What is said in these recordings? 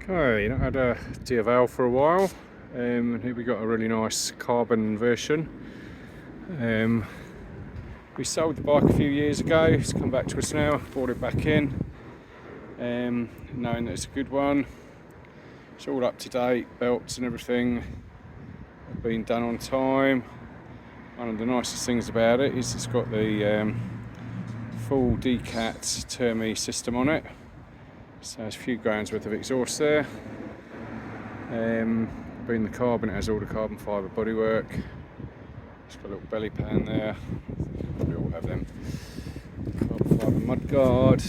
Okay, not had a Diavel for a while, and here we got a really nice carbon version. We sold the bike a few years ago, it's come back to us now, brought it back in, knowing that it's a good one. It's all up to date, belts and everything have been done on time. One of the nicest things about it is it's got the full Ducati Termi system on it. So there's a few grand's worth of exhaust there. Being the carbon, it has all the carbon fibre bodywork. It's got a little belly pan there. We all have them. Carbon fibre mudguard.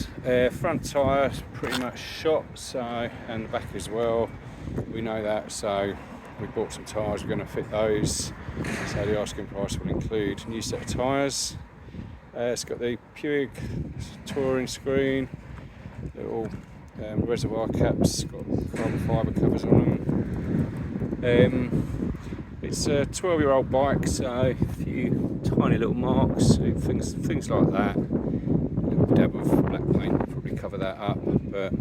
Front tyre pretty much shot, so, and the back as well. We know that, so we bought some tyres. We're going to fit those. So the asking price will include a new set of tyres. It's got the Puig touring screen. Little reservoir caps, got carbon fibre covers on them. It's a 12-year-old bike, so a few tiny little marks, things like that. A little dab of black paint will probably cover that up, but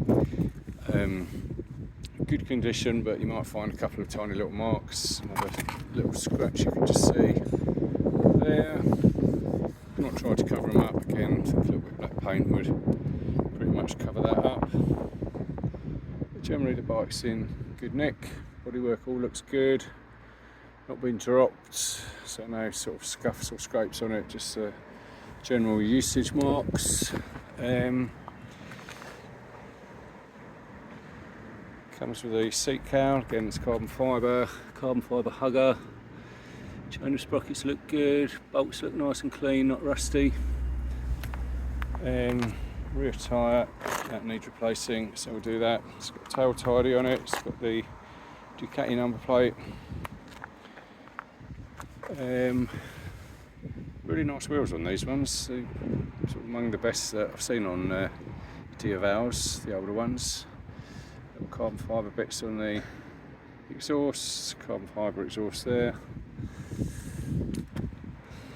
good condition, but you might find a couple of tiny little marks. Another little scratch you can just see there. Not try to cover them up again. I think a little bit of black paint would pretty much cover that up. But generally the bike's in good nick, bodywork all looks good, not been dropped, so no sort of scuffs or scrapes on it, just general usage marks. Comes with a seat cowl, again it's carbon fibre hugger. Chain of sprockets look good, bolts look nice and clean, not rusty. Rear tyre, that needs replacing, so we'll do that. It's got a tail tidy on it, it's got the Ducati number plate. Really nice wheels on these ones, they're sort of among the best that I've seen on Diavels, the older ones. Little carbon fibre bits on the exhaust, carbon fibre exhaust there.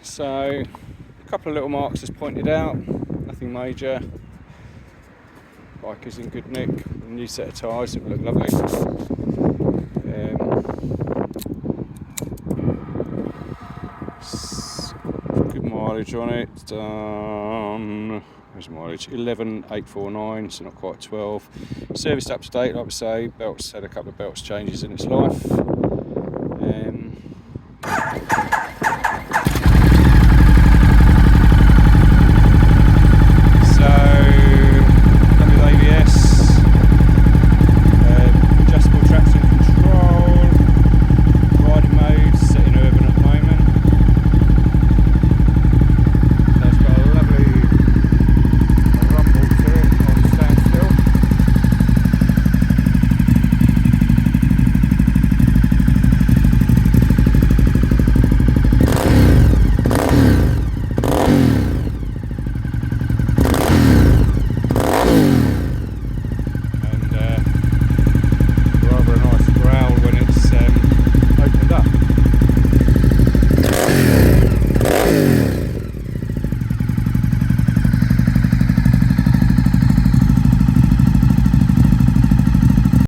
So, a couple of little marks as pointed out, nothing major. Bike is in good nick, a new set of tyres, it will look lovely. Good mileage on it, where's mileage? 11,849, so not quite 12. Serviced up to date, like I say, belts had a couple of belts changes in its life.